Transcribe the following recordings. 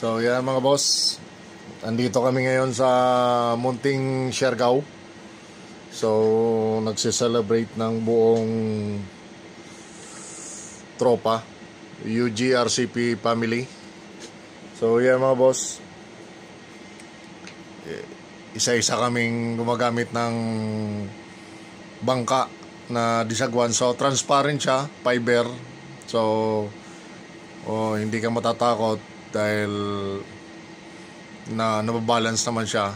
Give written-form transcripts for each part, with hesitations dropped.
So yan mga boss, andito kami ngayon sa munting Siargao. So nagse-celebrate ng buong tropa UGRCP family. So yan mga boss, isa-isa kaming gumagamit ng bangka na disagwan. So transparent siya, fiber. So hindi ka matatakot dahil nababalance naman siya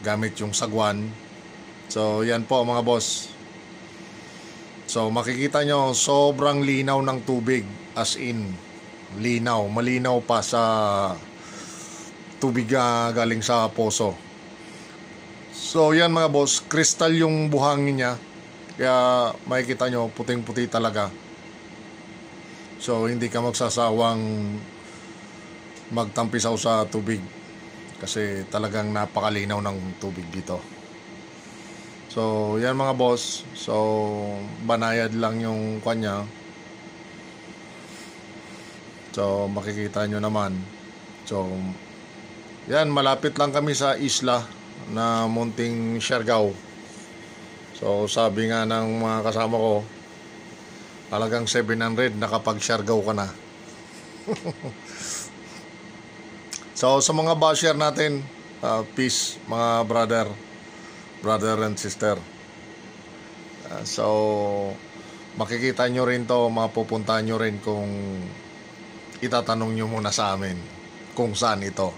gamit yung sagwan. So yan po mga boss. So makikita nyo sobrang linaw ng tubig, as in linaw, malinaw pa sa tubig galing sa poso. So yan mga boss, kristal yung buhangin niya, kaya makikita nyo puting-puti talaga. So hindi ka magsasawang magtampisaw sa tubig kasi talagang napakalinaw ng tubig dito. So yan mga boss, so banayad lang yung kanya. So makikita nyo naman. So yan, malapit lang kami sa isla na munting Siargao. So sabi nga ng mga kasama ko, talagang 700 nakapag-Siargao ka na. So sa mga basher natin, peace mga brother and sister. So makikita nyo rin to, mapupuntahan nyo rin kung itatanong nyo muna sa amin kung saan ito.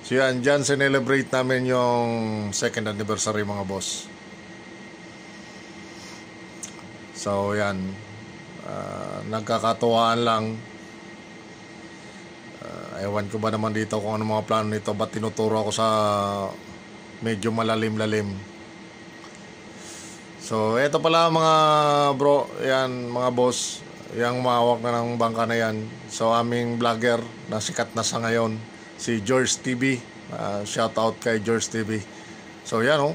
So yan, dyan sinelebrate namin yung 2nd anniversary mga boss. So yan, nagkakatuwaan lang. Ewan ko ba naman dito kung ano mga plano nito, ba't tinuturo ako sa medyo malalim-lalim. So eto pala mga bro, yan mga boss, yung mahawak na ng bangka na yan. So aming vlogger na sikat na sa ngayon, si George TV. Shout out kay George TV. So yan